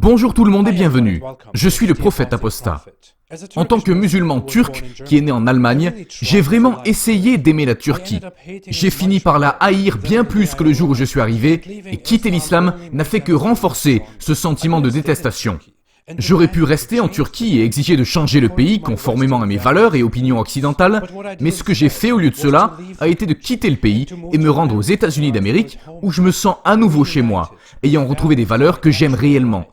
Bonjour tout le monde et bienvenue. Je suis le prophète apostat. En tant que musulman turc qui est né en Allemagne, j'ai vraiment essayé d'aimer la Turquie. J'ai fini par la haïr bien plus que le jour où je suis arrivé, et quitter l'islam n'a fait que renforcer ce sentiment de détestation. J'aurais pu rester en Turquie et exiger de changer le pays conformément à mes valeurs et opinions occidentales, mais ce que j'ai fait au lieu de cela a été de quitter le pays et me rendre aux États-Unis d'Amérique où je me sens à nouveau chez moi, ayant retrouvé des valeurs que j'aime réellement.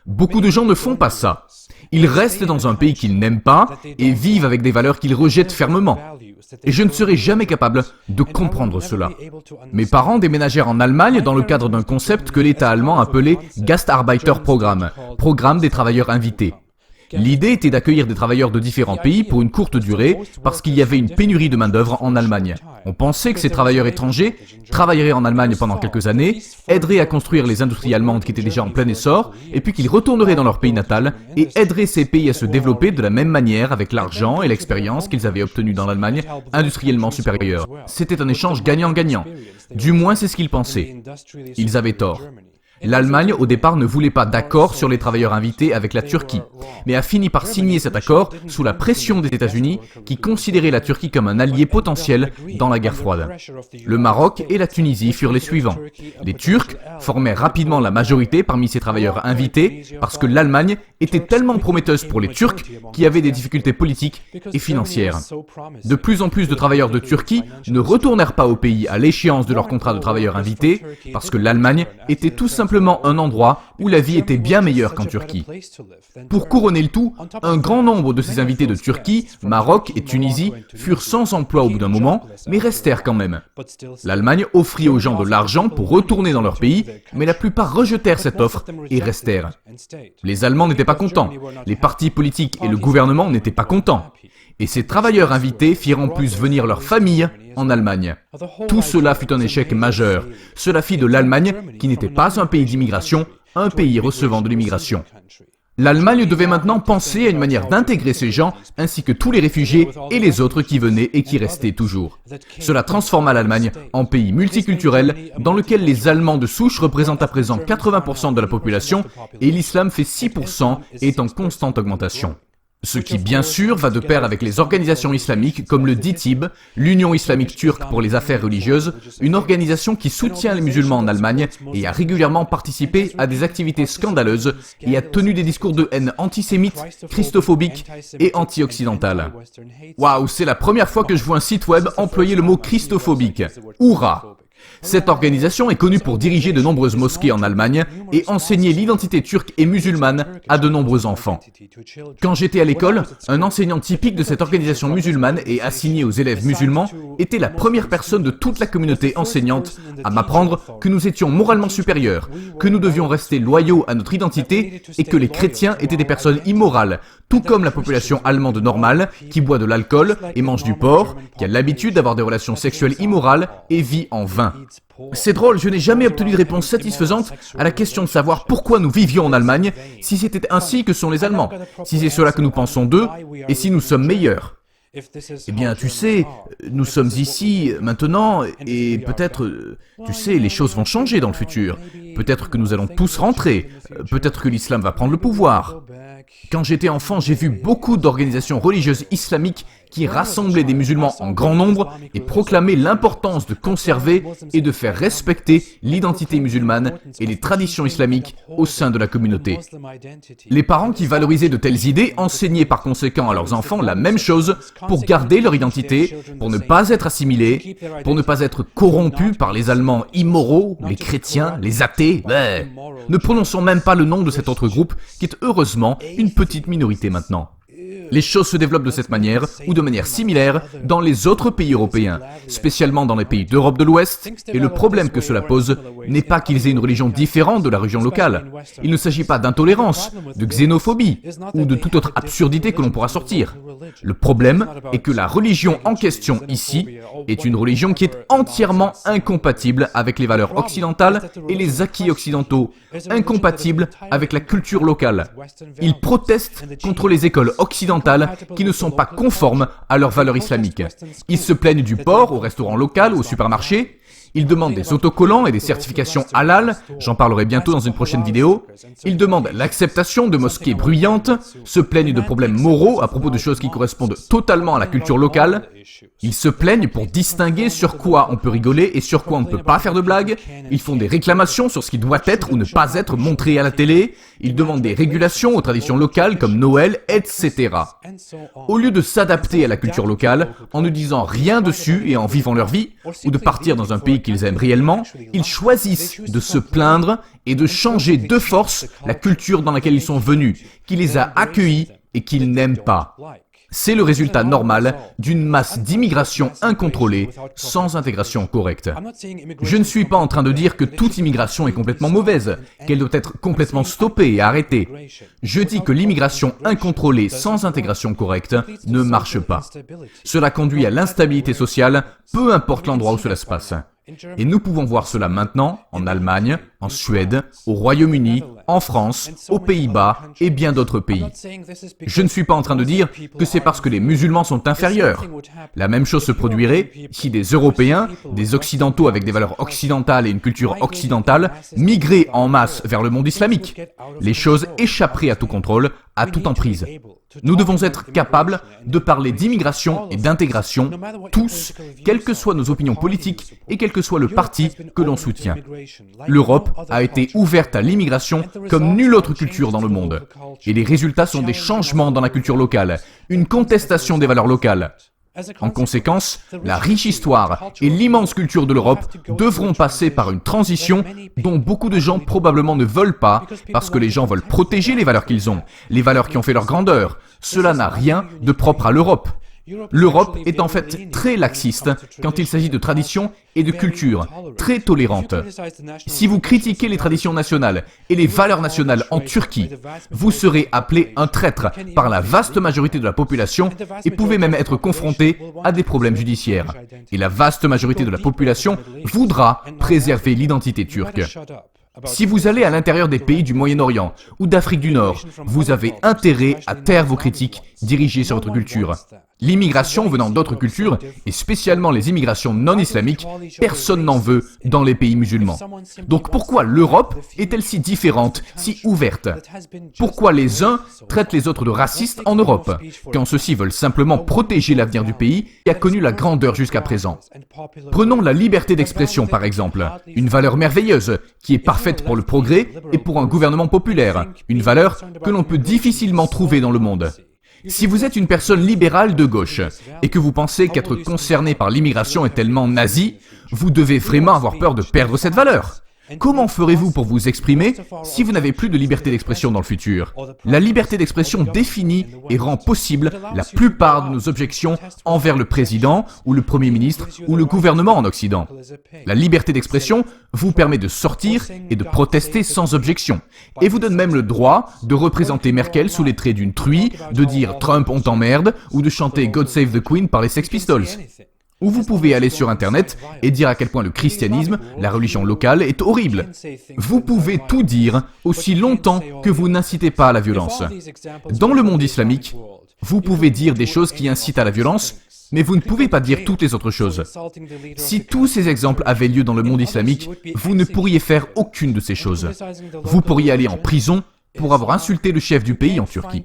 Beaucoup de gens ne font pas ça. Ils restent dans un pays qu'ils n'aiment pas et vivent avec des valeurs qu'ils rejettent fermement. Et je ne serai jamais capable de comprendre cela. Mes parents déménagèrent en Allemagne dans le cadre d'un concept que l'État allemand appelait Gastarbeiterprogramm, programme des travailleurs invités. L'idée était d'accueillir des travailleurs de différents pays pour une courte durée parce qu'il y avait une pénurie de main-d'œuvre en Allemagne. On pensait que ces travailleurs étrangers travailleraient en Allemagne pendant quelques années, aideraient à construire les industries allemandes qui étaient déjà en plein essor, et puis qu'ils retourneraient dans leur pays natal et aideraient ces pays à se développer de la même manière avec l'argent et l'expérience qu'ils avaient obtenus dans l'Allemagne industriellement supérieure. C'était un échange gagnant-gagnant. Du moins c'est ce qu'ils pensaient. Ils avaient tort. L'Allemagne, au départ, ne voulait pas d'accord sur les travailleurs invités avec la Turquie, mais a fini par signer cet accord sous la pression des États-Unis qui considéraient la Turquie comme un allié potentiel dans la guerre froide. Le Maroc et la Tunisie furent les suivants. Les Turcs formèrent rapidement la majorité parmi ces travailleurs invités parce que l'Allemagne était tellement prometteuse pour les Turcs qui avaient des difficultés politiques et financières. De plus en plus de travailleurs de Turquie ne retournèrent pas au pays à l'échéance de leur contrat de travailleurs invités parce que l'Allemagne était tout simplement un endroit où la vie était bien meilleure qu'en Turquie. Pour couronner le tout, un grand nombre de ces invités de Turquie, Maroc et Tunisie furent sans emploi au bout d'un moment, mais restèrent quand même. L'Allemagne offrit aux gens de l'argent pour retourner dans leur pays, mais la plupart rejetèrent cette offre et restèrent. Les Allemands n'étaient pas contents, les partis politiques et le gouvernement n'étaient pas contents. Et ces travailleurs invités firent en plus venir leurs familles en Allemagne. Tout cela fut un échec majeur. Cela fit de l'Allemagne, qui n'était pas un pays d'immigration, un pays recevant de l'immigration. L'Allemagne devait maintenant penser à une manière d'intégrer ces gens, ainsi que tous les réfugiés et les autres qui venaient et qui restaient toujours. Cela transforma l'Allemagne en pays multiculturel, dans lequel les Allemands de souche représentent à présent 80% de la population, et l'islam fait 6% et est en constante augmentation. Ce qui, bien sûr, va de pair avec les organisations islamiques comme le DİTİB, l'Union islamique turque pour les affaires religieuses, une organisation qui soutient les musulmans en Allemagne et a régulièrement participé à des activités scandaleuses et a tenu des discours de haine antisémites, christophobiques et anti-occidentales. Waouh, c'est la première fois que je vois un site web employer le mot christophobique. Hourra! Cette organisation est connue pour diriger de nombreuses mosquées en Allemagne et enseigner l'identité turque et musulmane à de nombreux enfants. Quand j'étais à l'école, un enseignant typique de cette organisation musulmane et assigné aux élèves musulmans était la première personne de toute la communauté enseignante à m'apprendre que nous étions moralement supérieurs, que nous devions rester loyaux à notre identité et que les chrétiens étaient des personnes immorales, tout comme la population allemande normale qui boit de l'alcool et mange du porc, qui a l'habitude d'avoir des relations sexuelles immorales et vit en vain. C'est drôle, je n'ai jamais obtenu de réponse satisfaisante à la question de savoir pourquoi nous vivions en Allemagne, si c'était ainsi que sont les Allemands, si c'est cela que nous pensons d'eux, et si nous sommes meilleurs. Eh bien, tu sais, nous sommes ici, maintenant, et peut-être, tu sais, les choses vont changer dans le futur. Peut-être que nous allons tous rentrer, peut-être que l'islam va prendre le pouvoir. Quand j'étais enfant, j'ai vu beaucoup d'organisations religieuses islamiques qui rassemblaient des musulmans en grand nombre et proclamaient l'importance de conserver et de faire respecter l'identité musulmane et les traditions islamiques au sein de la communauté. Les parents qui valorisaient de telles idées enseignaient par conséquent à leurs enfants la même chose pour garder leur identité, pour ne pas être assimilés, pour ne pas être corrompus par les Allemands immoraux, les chrétiens, les athées. Ne prononçons même pas le nom de cet autre groupe qui est heureusement une petite minorité maintenant. Les choses se développent de cette manière, ou de manière similaire, dans les autres pays européens, spécialement dans les pays d'Europe de l'Ouest, et le problème que cela pose n'est pas qu'ils aient une religion différente de la religion locale. Il ne s'agit pas d'intolérance, de xénophobie, ou de toute autre absurdité que l'on pourra sortir. Le problème est que la religion en question ici est une religion qui est entièrement incompatible avec les valeurs occidentales et les acquis occidentaux, incompatible avec la culture locale. Ils protestent contre les écoles occidentales qui ne sont pas conformes à leurs valeurs islamiques. Ils se plaignent du porc au restaurant local, au supermarché. Ils demandent des autocollants et des certifications halal, j'en parlerai bientôt dans une prochaine vidéo. Ils demandent l'acceptation de mosquées bruyantes, se plaignent de problèmes moraux à propos de choses qui correspondent totalement à la culture locale. Ils se plaignent pour distinguer sur quoi on peut rigoler et sur quoi on ne peut pas faire de blagues. Ils font des réclamations sur ce qui doit être ou ne pas être montré à la télé. Ils demandent des régulations aux traditions locales comme Noël, etc. Au lieu de s'adapter à la culture locale, en ne disant rien dessus et en vivant leur vie, ou de partir dans un pays qu'ils aiment réellement, ils choisissent de se plaindre et de changer de force la culture dans laquelle ils sont venus, qui les a accueillis et qu'ils n'aiment pas. C'est le résultat normal d'une masse d'immigration incontrôlée, sans intégration correcte. Je ne suis pas en train de dire que toute immigration est complètement mauvaise, qu'elle doit être complètement stoppée et arrêtée. Je dis que l'immigration incontrôlée sans intégration correcte ne marche pas. Cela conduit à l'instabilité sociale, peu importe l'endroit où cela se passe. Et nous pouvons voir cela maintenant en Allemagne, en Suède, au Royaume-Uni, en France, aux Pays-Bas et bien d'autres pays. Je ne suis pas en train de dire que c'est parce que les musulmans sont inférieurs. La même chose se produirait si des Européens, des Occidentaux avec des valeurs occidentales et une culture occidentale, migraient en masse vers le monde islamique. Les choses échapperaient à tout contrôle, à toute emprise. Nous devons être capables de parler d'immigration et d'intégration, tous, quelles que soient nos opinions politiques et quel que soit le parti que l'on soutient. L'Europe a été ouverte à l'immigration comme nulle autre culture dans le monde. Et les résultats sont des changements dans la culture locale, une contestation des valeurs locales. En conséquence, la riche histoire et l'immense culture de l'Europe devront passer par une transition dont beaucoup de gens probablement ne veulent pas parce que les gens veulent protéger les valeurs qu'ils ont, les valeurs qui ont fait leur grandeur. Cela n'a rien de propre à l'Europe. L'Europe est en fait très laxiste quand il s'agit de traditions et de culture, très tolérante. Si vous critiquez les traditions nationales et les valeurs nationales en Turquie, vous serez appelé un traître par la vaste majorité de la population et pouvez même être confronté à des problèmes judiciaires. Et la vaste majorité de la population voudra préserver l'identité turque. Si vous allez à l'intérieur des pays du Moyen-Orient ou d'Afrique du Nord, vous avez intérêt à taire vos critiques dirigées sur votre culture. L'immigration venant d'autres cultures, et spécialement les immigrations non islamiques, personne n'en veut dans les pays musulmans. Donc pourquoi l'Europe est-elle si différente, si ouverte? Pourquoi les uns traitent les autres de racistes en Europe, quand ceux-ci veulent simplement protéger l'avenir du pays qui a connu la grandeur jusqu'à présent? Prenons la liberté d'expression par exemple, une valeur merveilleuse qui est parfaite pour le progrès et pour un gouvernement populaire, une valeur que l'on peut difficilement trouver dans le monde. Si vous êtes une personne libérale de gauche et que vous pensez qu'être concerné par l'immigration est tellement nazi, vous devez vraiment avoir peur de perdre cette valeur. Comment ferez-vous pour vous exprimer si vous n'avez plus de liberté d'expression dans le futur? La liberté d'expression définit et rend possible la plupart de nos objections envers le président ou le premier ministre ou le gouvernement en Occident. La liberté d'expression vous permet de sortir et de protester sans objection, et vous donne même le droit de représenter Merkel sous les traits d'une truie, de dire « Trump, on t'emmerde » ou de chanter « God Save the Queen » par les Sex Pistols. Ou vous pouvez aller sur Internet et dire à quel point le christianisme, la religion locale, est horrible. Vous pouvez tout dire aussi longtemps que vous n'incitez pas à la violence. Dans le monde islamique, vous pouvez dire des choses qui incitent à la violence, mais vous ne pouvez pas dire toutes les autres choses. Si tous ces exemples avaient lieu dans le monde islamique, vous ne pourriez faire aucune de ces choses. Vous pourriez aller en prison pour avoir insulté le chef du pays en Turquie.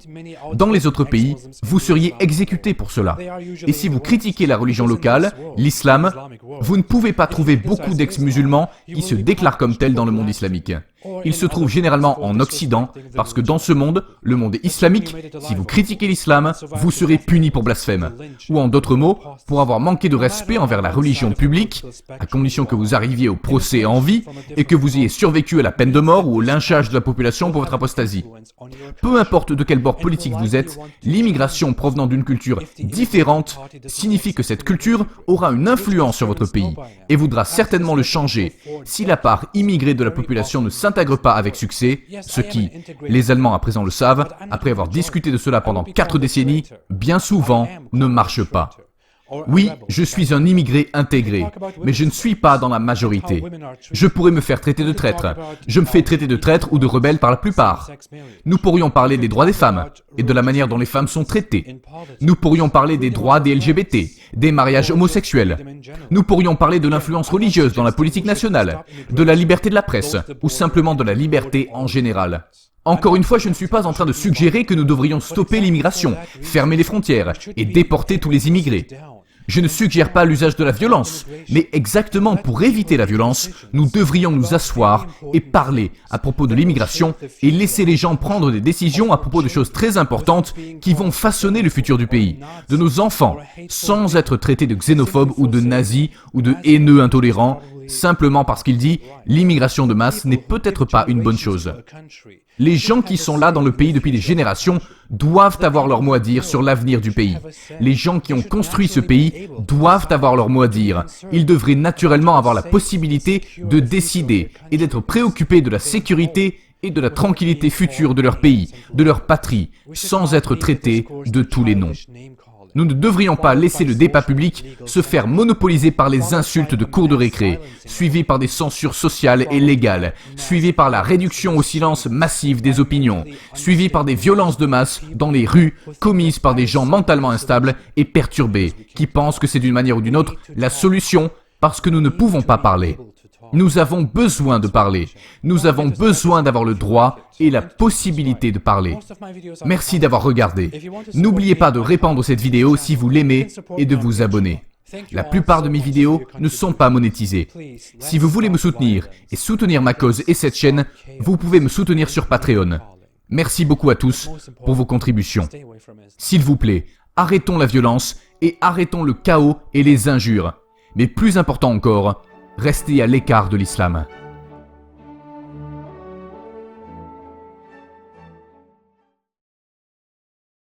Dans les autres pays, vous seriez exécuté pour cela. Et si vous critiquez la religion locale, l'islam, vous ne pouvez pas trouver beaucoup d'ex-musulmans qui se déclarent comme tels dans le monde islamique. Ils se trouvent généralement en Occident, parce que dans ce monde, le monde islamique, si vous critiquez l'islam, vous serez puni pour blasphème. Ou en d'autres mots, pour avoir manqué de respect envers la religion publique, à condition que vous arriviez au procès en vie, et que vous ayez survécu à la peine de mort ou au lynchage de la population pour votre apostasie. Peu importe de quel bord politique vous êtes, l'immigration provenant d'une culture différente signifie que cette culture aura une influence sur votre pays, et voudra certainement le changer, si la part immigrée de la population ne s'intègre pas avec succès, ce qui, les Allemands à présent le savent, après avoir discuté de cela pendant 4 décennies, bien souvent ne marche pas. Oui, je suis un immigré intégré, mais je ne suis pas dans la majorité. Je pourrais me faire traiter de traître. Je me fais traiter de traître ou de rebelle par la plupart. Nous pourrions parler des droits des femmes et de la manière dont les femmes sont traitées. Nous pourrions parler des droits des LGBT, des mariages homosexuels. Nous pourrions parler de l'influence religieuse dans la politique nationale, de la liberté de la presse ou simplement de la liberté en général. Encore une fois, je ne suis pas en train de suggérer que nous devrions stopper l'immigration, fermer les frontières et déporter tous les immigrés. Je ne suggère pas l'usage de la violence, mais exactement pour éviter la violence, nous devrions nous asseoir et parler à propos de l'immigration et laisser les gens prendre des décisions à propos de choses très importantes qui vont façonner le futur du pays, de nos enfants, sans être traités de xénophobes ou de nazis ou de haineux intolérants, simplement parce qu'il dit « l'immigration de masse n'est peut-être pas une bonne chose ». Les gens qui sont là dans le pays depuis des générations doivent avoir leur mot à dire sur l'avenir du pays. Les gens qui ont construit ce pays doivent avoir leur mot à dire. Ils devraient naturellement avoir la possibilité de décider et d'être préoccupés de la sécurité et de la tranquillité future de leur pays, de leur patrie, sans être traités de tous les noms. Nous ne devrions pas laisser le débat public se faire monopoliser par les insultes de cours de récré, suivies par des censures sociales et légales, suivies par la réduction au silence massive des opinions, suivies par des violences de masse dans les rues commises par des gens mentalement instables et perturbés, qui pensent que c'est d'une manière ou d'une autre la solution parce que nous ne pouvons pas parler. Nous avons besoin de parler. Nous avons besoin d'avoir le droit et la possibilité de parler. Merci d'avoir regardé. N'oubliez pas de répandre cette vidéo si vous l'aimez et de vous abonner. La plupart de mes vidéos ne sont pas monétisées. Si vous voulez me soutenir et soutenir ma cause et cette chaîne, vous pouvez me soutenir sur Patreon. Merci beaucoup à tous pour vos contributions. S'il vous plaît, arrêtons la violence et arrêtons le chaos et les injures. Mais plus important encore, restez à l'écart de l'islam.